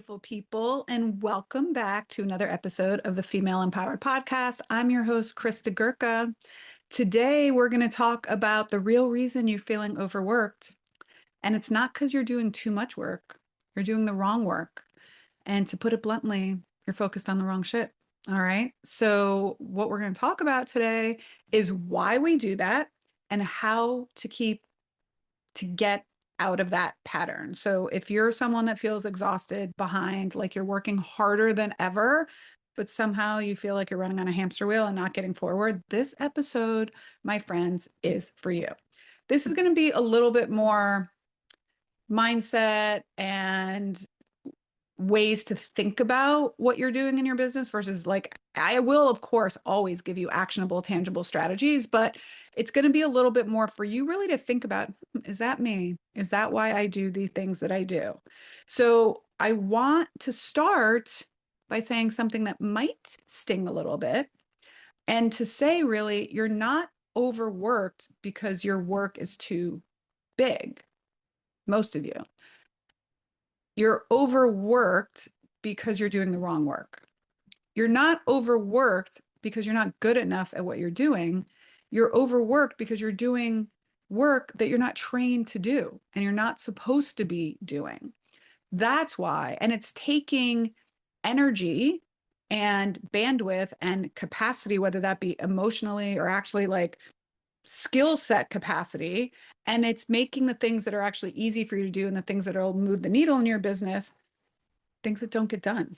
beautiful people, and welcome back to another episode of the Female Empowered Podcast. I'm your host, Christa Gurka. Today, we're going to talk about the real reason you're feeling overworked. And it's not because you're doing too much work, you're doing the wrong work. And to put it bluntly, you're focused on the wrong shit. All right. So, what we're going to talk about today is why we do that and how to get out of that pattern. So if you're someone that feels exhausted, behind, like you're working harder than ever, but somehow you feel like you're running on a hamster wheel and not getting forward, this episode, my friends, is for you. This is going to be a little bit more mindset and ways to think about what you're doing in your business versus like I will of course always give you actionable tangible strategies, but it's going to be a little bit more for you really to think about, is that me? Is that why I do the things that I do? So I want to start by saying something that might sting a little bit, and to say really you're not overworked because your work is too big. Most of you, you're overworked because you're doing the wrong work. You're not overworked because you're not good enough at what you're doing. You're overworked because you're doing work that you're not trained to do and you're not supposed to be doing. That's why. And it's taking energy and bandwidth and capacity, whether that be emotionally or actually like skill set capacity, and it's making the things that are actually easy for you to do and the things that will move the needle in your business things that don't get done.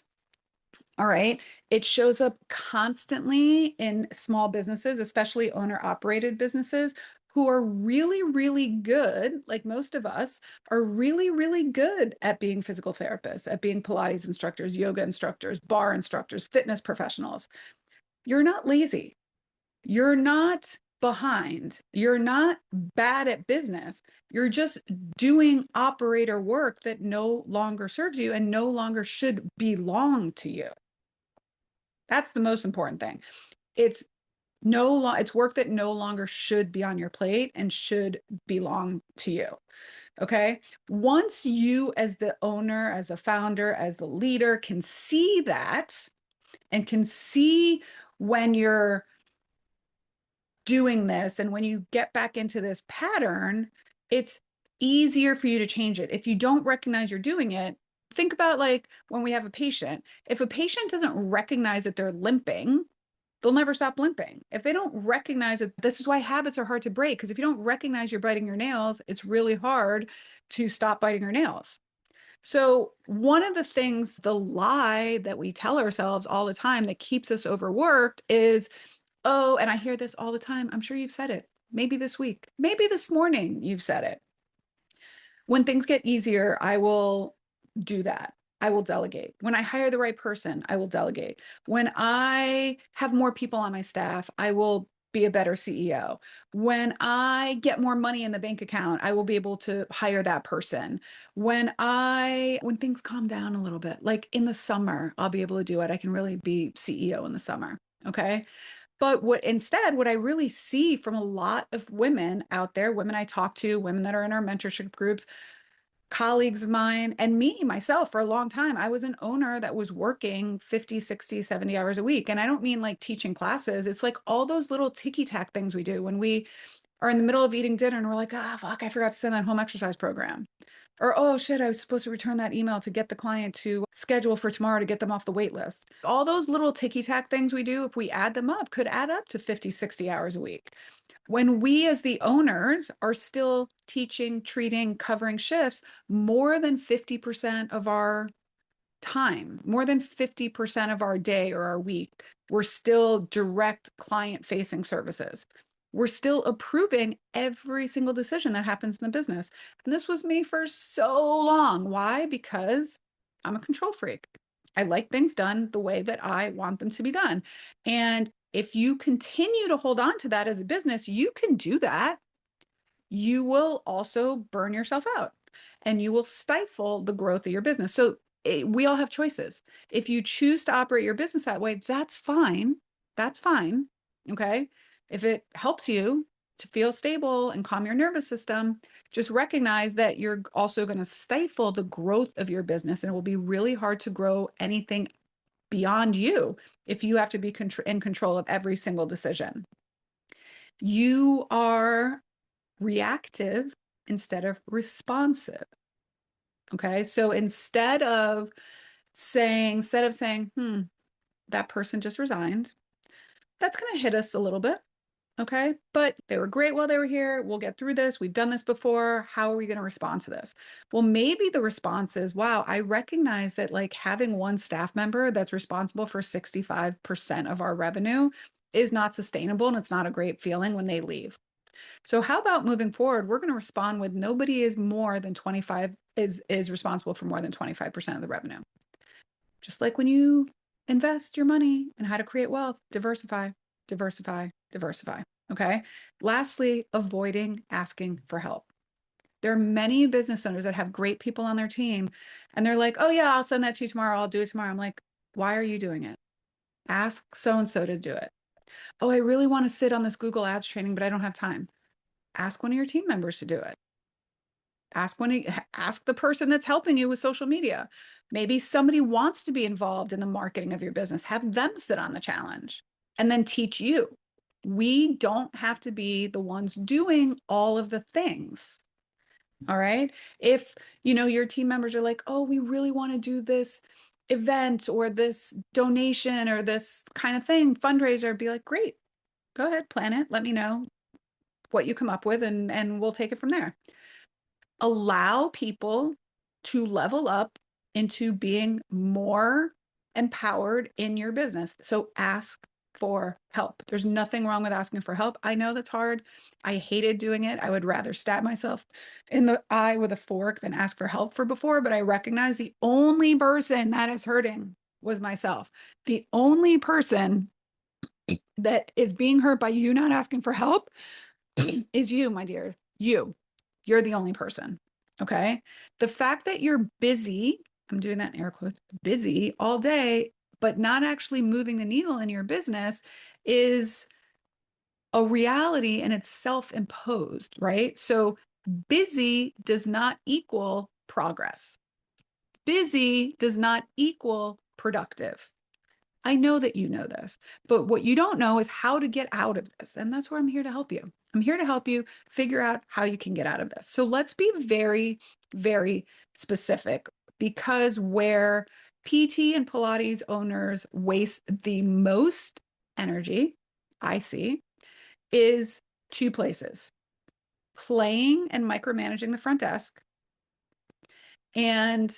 All right. It shows up constantly in small businesses, especially owner operated businesses who are really, really good, like most of us, are really, really good at being physical therapists, at being Pilates instructors, yoga instructors, bar instructors, fitness professionals. You're not lazy. You're not behind. You're not bad at business. You're just doing operator work that no longer serves you and no longer should belong to you. That's the most important thing. It's it's work that no longer should be on your plate and should belong to you. Okay? Once you as the owner, as the founder, as the leader can see that and can see when you're doing this and when you get back into this pattern, it's easier for you to change it. If you don't recognize you're doing it, think about like when we have a patient. If a patient doesn't recognize that they're limping, they'll never stop limping. If they don't recognize it, this is why habits are hard to break, because if you don't recognize you're biting your nails, it's really hard to stop biting your nails. So one of the things, the lie that we tell ourselves all the time that keeps us overworked is, oh, and I hear this all the time. I'm sure you've said it. Maybe this week, maybe this morning, you've said it. When things get easier, I will do that. I will delegate. When I hire the right person, I will delegate. When I have more people on my staff, I will be a better CEO. When I get more money in the bank account, I will be able to hire that person. When things calm down a little bit, like in the summer, I'll be able to do it. I can really be CEO in the summer. Okay. But what I really see from a lot of women out there, women I talk to, women that are in our mentorship groups, colleagues of mine, and me, myself, for a long time, I was an owner that was working 50, 60, 70 hours a week. And I don't mean like teaching classes. It's like all those little ticky-tack things we do when we are in the middle of eating dinner and we're like, ah, fuck, I forgot to send that home exercise program. Or, oh shit, I was supposed to return that email to get the client to schedule for tomorrow to get them off the wait list. All those little ticky-tack things we do, if we add them up, could add up to 50, 60 hours a week. When we as the owners are still teaching, treating, covering shifts, more than 50% of our time, more than 50% of our day or our week, we're still direct client-facing services. We're still approving every single decision that happens in the business. And this was me for so long. Why? Because I'm a control freak. I like things done the way that I want them to be done. And if you continue to hold on to that as a business, you can do that. You will also burn yourself out and you will stifle the growth of your business. So we all have choices. If you choose to operate your business that way, that's fine. That's fine. Okay. If it helps you to feel stable and calm your nervous system, just recognize that you're also going to stifle the growth of your business, and it will be really hard to grow anything beyond you if you have to be in control of every single decision. You are reactive instead of responsive. Okay. So instead of saying, that person just resigned, that's going to hit us a little bit. Okay. But they were great while they were here. We'll get through this. We've done this before. How are we going to respond to this? Well, maybe the response is, wow, I recognize that like having one staff member that's responsible for 65% of our revenue is not sustainable. And it's not a great feeling when they leave. So how about moving forward? We're going to respond with nobody is more than 25 is responsible for more than 25% of the revenue. Just like when you invest your money and how to create wealth, diversify, diversify, diversify. Okay. Lastly, avoiding asking for help. There are many business owners that have great people on their team and they're like, oh yeah, I'll send that to you tomorrow. I'll do it tomorrow. I'm like, why are you doing it? Ask so-and-so to do it. Oh, I really want to sit on this Google Ads training, but I don't have time. Ask one of your team members to do it. Ask the person that's helping you with social media. Maybe somebody wants to be involved in the marketing of your business. Have them sit on the challenge and then teach you. We don't have to be the ones doing all of the things. All right. If, your team members are like, oh, we really want to do this event or this donation or this kind of thing, fundraiser, be like, great, go ahead, plan it. Let me know what you come up with and we'll take it from there. Allow people to level up into being more empowered in your business. So ask for help. There's nothing wrong with asking for help. I know that's hard. I hated doing it. I would rather stab myself in the eye with a fork than ask for help for before, but I recognize the only person that is hurting was myself. The only person that is being hurt by you not asking for help is you, my dear. You're the only person. Okay. The fact that you're busy, I'm doing that in air quotes, busy all day, but not actually moving the needle in your business is a reality and it's self-imposed, right? So busy does not equal progress. Busy does not equal productive. I know that you know this, but what you don't know is how to get out of this. And that's where I'm here to help you. I'm here to help you figure out how you can get out of this. So let's be very, very specific, because where PT and Pilates owners waste the most energy, I see, is two places: playing and micromanaging the front desk and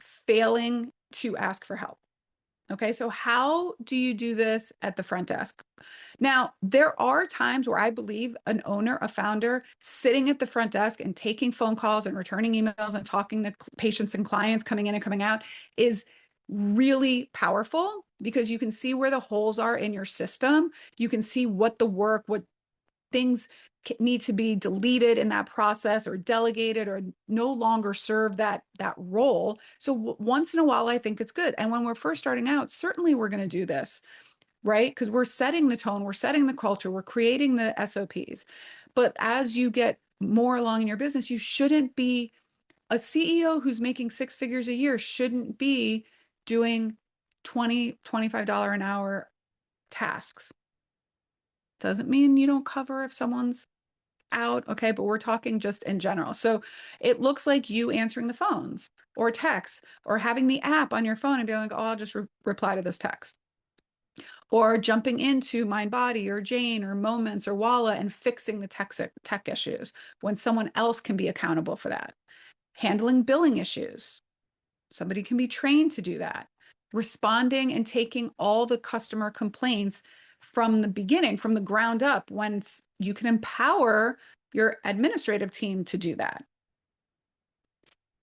failing to ask for help. Okay, so how do you do this at the front desk? Now, there are times where I believe an owner, a founder, sitting at the front desk and taking phone calls and returning emails and talking to patients and clients coming in and coming out is really powerful, because you can see where the holes are in your system. You can see what things need to be deleted in that process or delegated or no longer serve that role. So once in a while, I think it's good. And when we're first starting out, certainly we're going to do this, right? Because we're setting the tone, we're setting the culture, we're creating the SOPs. But as you get more along in your business, you shouldn't be a CEO who's making six figures a year shouldn't be doing $25 an hour tasks. Doesn't mean you don't cover if someone's out. Okay. But we're talking just in general. So it looks like you answering the phones or texts or having the app on your phone and being like, oh, I'll just reply to this text, or jumping into MindBody or Jane or Moments or Walla and fixing the tech issues when someone else can be accountable for that. Handling billing issues. Somebody can be trained to do that. Responding and taking all the customer complaints from the beginning, from the ground up, when you can empower your administrative team to do that.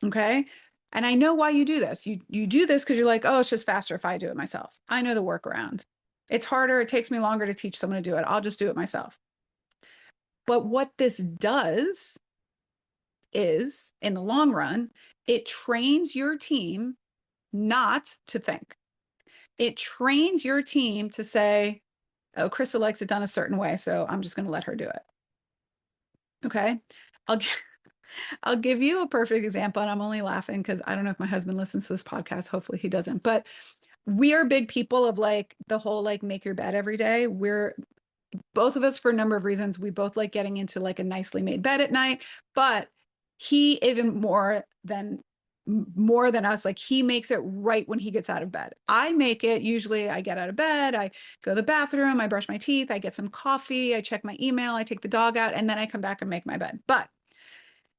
Okay. And I know why you do this. You do this because you're like, oh, it's just faster if I do it myself. I know the workaround. It's harder. It takes me longer to teach someone to do it. I'll just do it myself. But what this does is, in the long run, it trains your team not to think. It trains your team to say, Oh, Krista likes it done a certain way, so I'm just going to let her do it. Okay. I'll g- I'll give you a perfect example, and I'm only laughing because I don't know if my husband listens to this podcast. Hopefully he doesn't. But we are big people of like the whole like make your bed every day. We're both of us, for a number of reasons, we both like getting into like a nicely made bed at night, but he even more than us, like he makes it right when he gets out of bed. I make it usually, I get out of bed, I go to the bathroom, I brush my teeth, I get some coffee, I check my email, I take the dog out, and then I come back and make my bed. But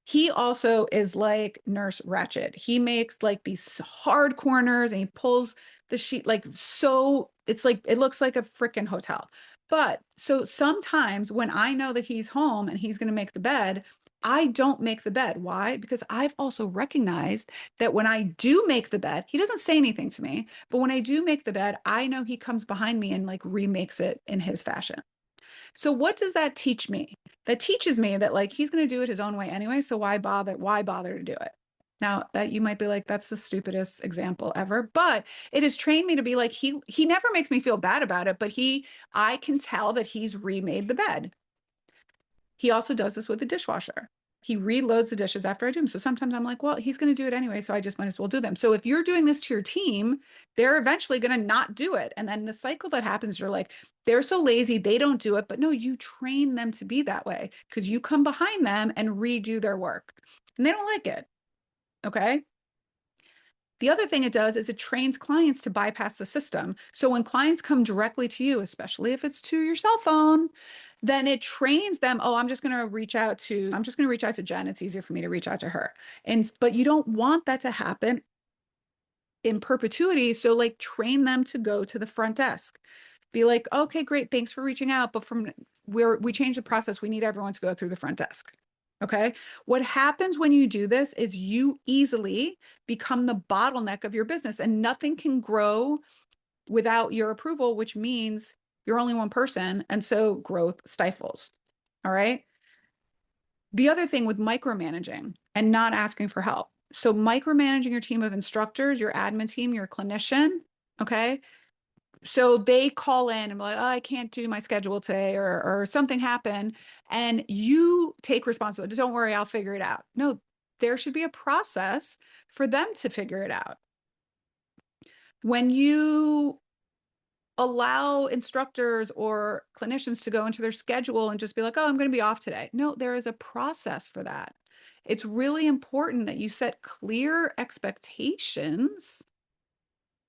he also is like Nurse Ratched. He makes like these hard corners and he pulls the sheet like so it's like it looks like a freaking hotel. But so sometimes when I know that he's home and he's going to make the bed, I don't make the bed. Why? Because I've also recognized that when I do make the bed, he doesn't say anything to me, but when I do make the bed, I know he comes behind me and like remakes it in his fashion. So what does that teach me? That teaches me that like he's going to do it his own way anyway, so why bother? Why bother to do it? Now that you might be like, that's the stupidest example ever, but it has trained me to be like, he never makes me feel bad about it, but I can tell that he's remade the bed. He also does this with the dishwasher. He reloads the dishes after I do them. So sometimes I'm like, well, he's going to do it anyway, so I just might as well do them. So if you're doing this to your team, they're eventually going to not do it. And then the cycle that happens, you're like, they're so lazy, they don't do it. But no, you train them to be that way because you come behind them and redo their work. And they don't like it. Okay. The other thing it does is it trains clients to bypass the system. So when clients come directly to you, especially if it's to your cell phone, then it trains them, oh, I'm just going to reach out to Jen. It's easier for me to reach out to her. But you don't want that to happen in perpetuity. So like train them to go to the front desk. Be like, okay, great, thanks for reaching out. But from where we changed the process, we need everyone to go through the front desk. Okay. What happens when you do this is you easily become the bottleneck of your business and nothing can grow without your approval, which means you're only one person. And so growth stifles. All right. The other thing with micromanaging and not asking for help. So micromanaging your team of instructors, your admin team, your clinician. Okay. So they call in and be like, oh, I can't do my schedule today or something happened. And you take responsibility. Don't worry, I'll figure it out. No, there should be a process for them to figure it out. When you allow instructors or clinicians to go into their schedule and just be like, oh, I'm going to be off today. No, there is a process for that. It's really important that you set clear expectations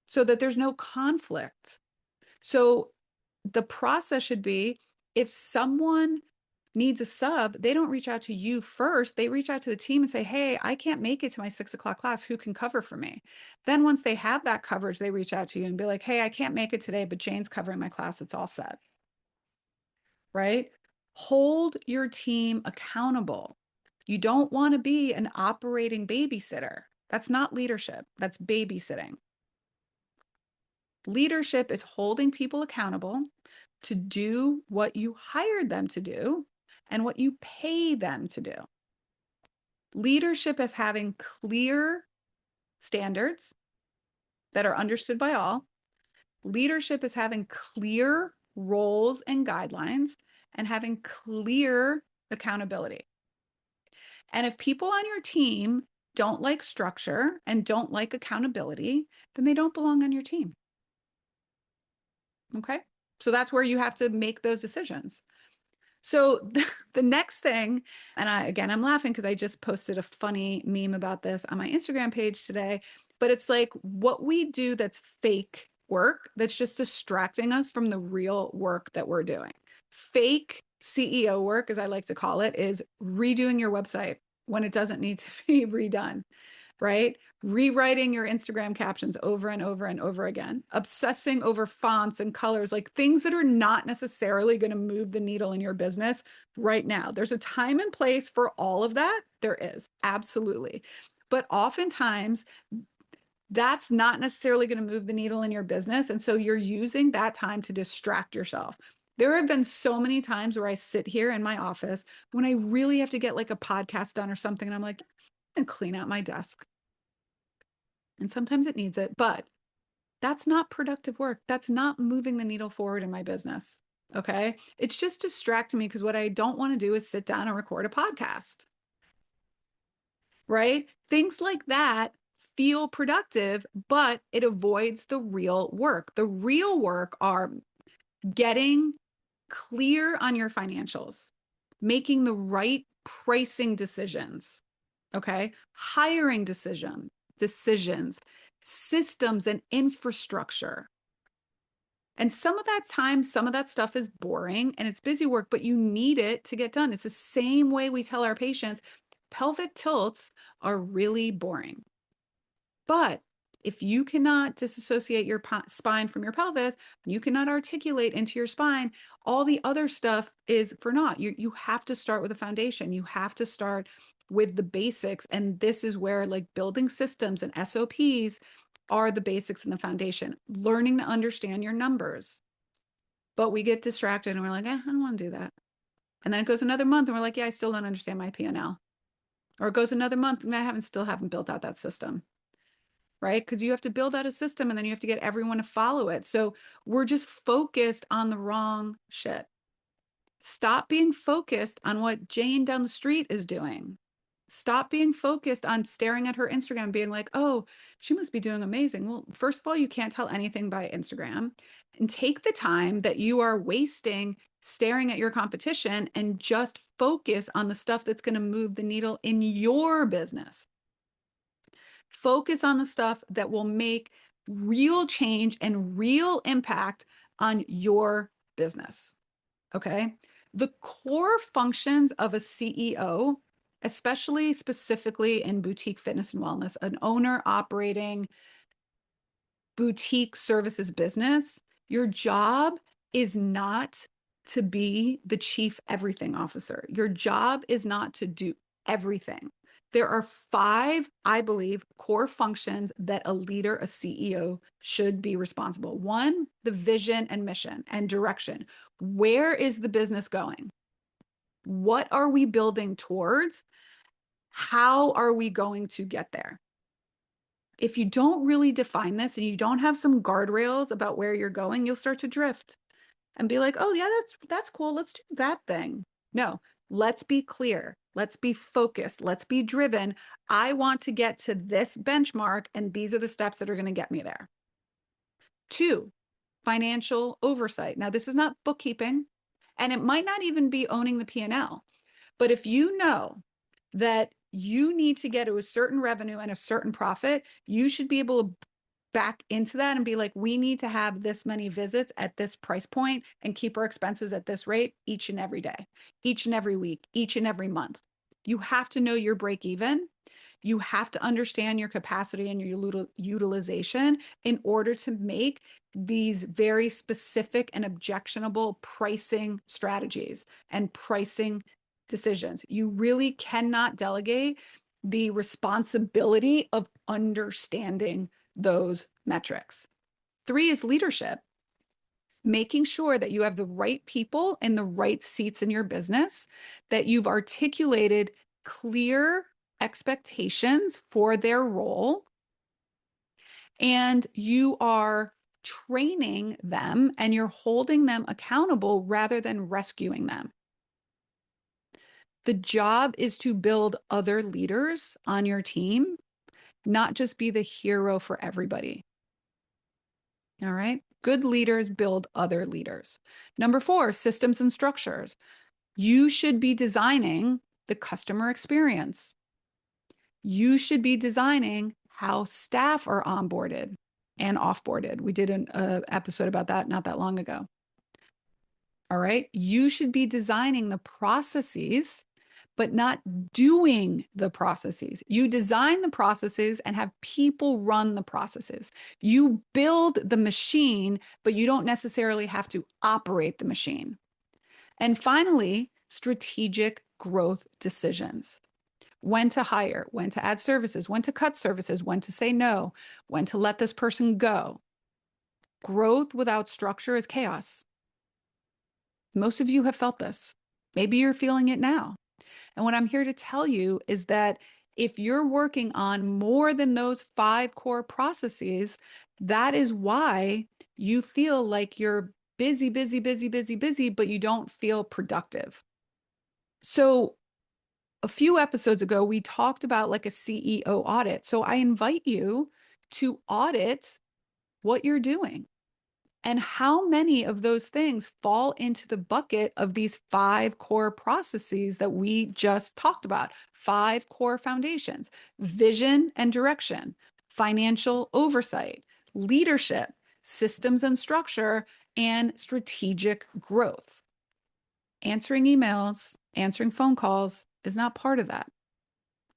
so that there's no conflict. So the process should be if someone needs a sub, they don't reach out to you first. They reach out to the team and say, hey, I can't make it to my 6 o'clock class. Who can cover for me? Then once they have that coverage, they reach out to you and be like, hey, I can't make it today, but Jane's covering my class. It's all set. Right? Hold your team accountable. You don't want to be an operating babysitter. That's not leadership. That's babysitting. Leadership is holding people accountable to do what you hired them to do and what you pay them to do. Leadership is having clear standards that are understood by all. Leadership is having clear roles and guidelines and having clear accountability. And if people on your team don't like structure and don't like accountability, then they don't belong on your team. Okay. So that's where you have to make those decisions. So the next thing, and I'm laughing because I just posted a funny meme about this on my Instagram page today, but it's like what we do that's fake work, that's just distracting us from the real work that we're doing. Fake CEO work, as I like to call it, is redoing your website when it doesn't need to be redone, right? Rewriting your Instagram captions over and over and over again, obsessing over fonts and colors, like things that are not necessarily going to move the needle in your business right now. There's a time and place for all of that. There is, absolutely. But oftentimes, that's not necessarily going to move the needle in your business. And so you're using that time to distract yourself. There have been so many times where I sit here in my office when I really have to get like a podcast done or something. And I'm like, and clean out my desk. And sometimes it needs it, but that's not productive work. That's not moving the needle forward in my business. Okay. It's just distracting me because what I don't want to do is sit down and record a podcast, right? Things like that feel productive, but it avoids the real work. The real work are getting clear on your financials, making the right pricing decisions, okay? Hiring decisions, systems and infrastructure. And some of that time, some of that stuff is boring and it's busy work, but you need it to get done. It's the same way we tell our patients pelvic tilts are really boring. But if you cannot disassociate your spine from your pelvis, you cannot articulate into your spine, all the other stuff is for naught. You have to start with a foundation. You have to start with the basics. And this is where like building systems and SOPs are the basics and the foundation. Learning to understand your numbers. But we get distracted and we're like, I don't want to do that. And then it goes another month and we're like, yeah, I still don't understand my P&L. Or it goes another month and I still haven't built out that system. Right? Because you have to build out a system and then you have to get everyone to follow it. So we're just focused on the wrong shit. Stop being focused on what Jane down the street is doing. Stop being focused on staring at her Instagram, being like, oh, she must be doing amazing. Well, first of all, you can't tell anything by Instagram. And take the time that you are wasting staring at your competition and just focus on the stuff that's going to move the needle in your business. Focus on the stuff that will make real change and real impact on your business. Okay. The core functions of a CEO, especially specifically in boutique fitness and wellness, an owner operating boutique services business, your job is not to be the chief everything officer. Your job is not to do everything. There are 5, I believe, core functions that a leader, a CEO, should be responsible. 1, the vision and mission and direction. Where is the business going? What are we building towards? How are we going to get there? If you don't really define this and you don't have some guardrails about where you're going, you'll start to drift and be like, oh yeah, that's cool. Let's do that thing. No, let's be clear. Let's be focused. Let's be driven. I want to get to this benchmark, and these are the steps that are going to get me there. 2, financial oversight. Now, this is not bookkeeping, and it might not even be owning the P&L. But if you know that you need to get to a certain revenue and a certain profit, you should be able to back into that and be like, we need to have this many visits at this price point and keep our expenses at this rate each and every day, each and every week, each and every month. You have to know your break even. You have to understand your capacity and your utilization in order to make these very specific and objectionable pricing strategies and pricing decisions. You really cannot delegate the responsibility of understanding those metrics. 3 is leadership, making sure that you have the right people in the right seats in your business, that you've articulated clear expectations for their role, and you are training them and you're holding them accountable rather than rescuing them. The job is to build other leaders on your team, not just be the hero for everybody. All right. Good leaders build other leaders. Number 4, systems and structures. You should be designing the customer experience. You should be designing how staff are onboarded and offboarded. We did an episode about that not that long ago. All right. You should be designing the processes, but not doing the processes. You design the processes and have people run the processes. You build the machine, but you don't necessarily have to operate the machine. And finally, strategic growth decisions. When to hire, when to add services, when to cut services, when to say no, when to let this person go. Growth without structure is chaos. Most of you have felt this. Maybe you're feeling it now. And what I'm here to tell you is that if you're working on more than those 5 core processes, that is why you feel like you're busy, busy, busy, busy, busy, but you don't feel productive. So a few episodes ago, we talked about like a CEO audit. So I invite you to audit what you're doing and how many of those things fall into the bucket of these 5 core processes that we just talked about. 5 core foundations: vision and direction, financial oversight, leadership, systems and structure, and strategic growth. Answering emails, answering phone calls is not part of that.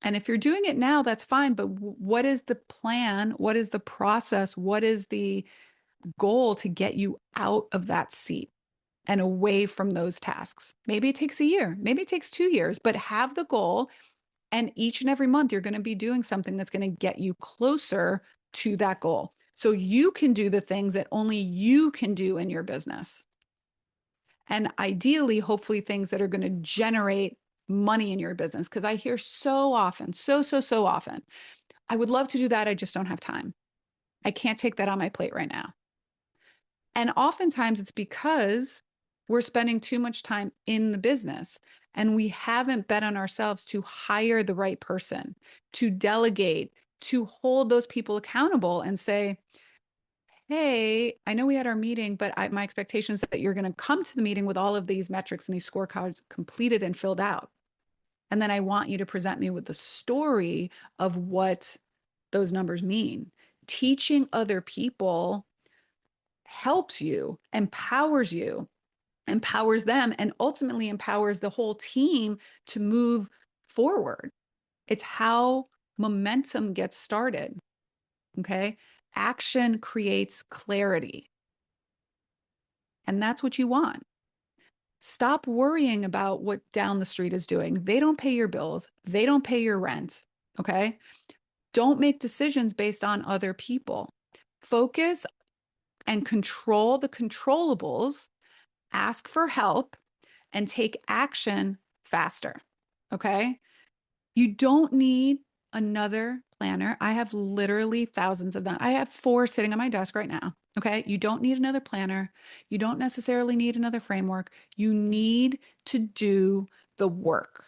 And if you're doing it now, that's fine. But what is the plan? What is the process? What is the goal to get you out of that seat and away from those tasks? Maybe it takes a year, maybe it takes 2 years, but have the goal. And each and every month, you're going to be doing something that's going to get you closer to that goal. So you can do the things that only you can do in your business. And ideally, hopefully, things that are going to generate money in your business. Because I hear so often, so often, I would love to do that. I just don't have time. I can't take that on my plate right now. And oftentimes it's because we're spending too much time in the business and we haven't bet on ourselves to hire the right person, to delegate, to hold those people accountable and say, hey, I know we had our meeting, but my expectation is that you're going to come to the meeting with all of these metrics and these scorecards completed and filled out. And then I want you to present me with the story of what those numbers mean. Teaching other people helps you, empowers them, and ultimately empowers the whole team to move forward. It's how momentum gets started. Okay. Action creates clarity. And that's what you want. Stop worrying about what down the street is doing. They don't pay your bills. They don't pay your rent. Okay. Don't make decisions based on other people. Focus and control the controllables, ask for help, and take action faster. Okay. You don't need another planner. I have literally thousands of them. I have 4 sitting on my desk right now. Okay. You don't need another planner. You don't necessarily need another framework. You need to do the work.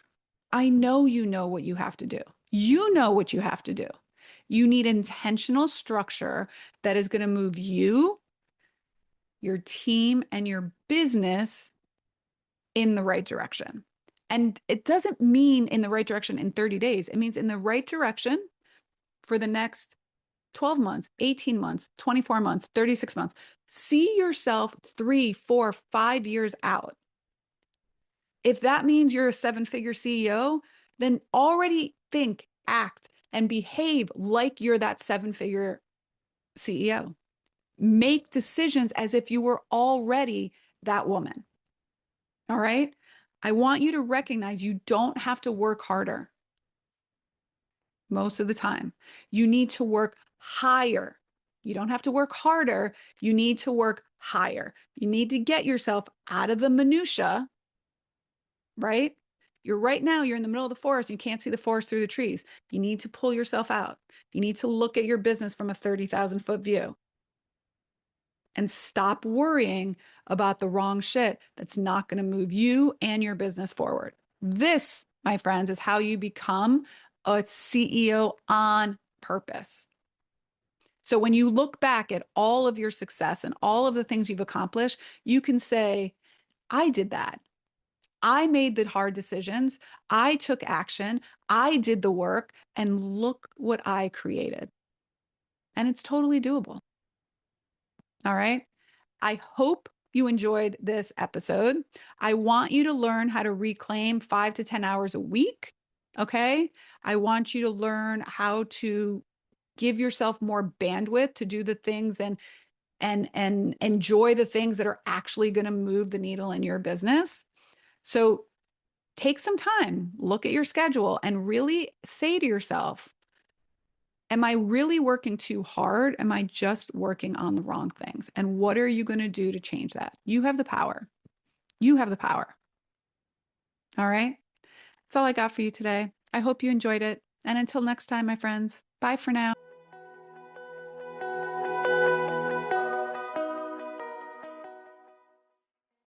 I know you know what you have to do. You know what you have to do. You need intentional structure that is going to move you, your team, and your business in the right direction. And it doesn't mean in the right direction in 30 days. It means in the right direction for the next 12 months, 18 months, 24 months, 36 months. See yourself 3, 4, 5 years out. If that means you're a 7-figure CEO, then already think, act, and behave like you're that 7-figure CEO. Make decisions as if you were already that woman. All right. I want you to recognize you don't have to work harder most of the time. You need to work higher. You don't have to work harder. You need to work higher. You need to get yourself out of the minutia, right? Right now, you're in the middle of the forest. You can't see the forest through the trees. You need to pull yourself out. You need to look at your business from a 30,000-foot view and stop worrying about the wrong shit that's not going to move you and your business forward. This, my friends, is how you become a CEO on purpose. So when you look back at all of your success and all of the things you've accomplished, you can say, I did that. I made the hard decisions. I took action. I did the work. And look what I created. And it's totally doable. All right. I hope you enjoyed this episode. I want you to learn how to reclaim 5 to 10 hours a week. Okay. I want you to learn how to give yourself more bandwidth to do the things and enjoy the things that are actually going to move the needle in your business. So take some time, look at your schedule, and really say to yourself, am I really working too hard? Am I just working on the wrong things? And what are you going to do to change that? You have the power. You have the power. All right. That's all I got for you today. I hope you enjoyed it. And until next time, my friends, bye for now.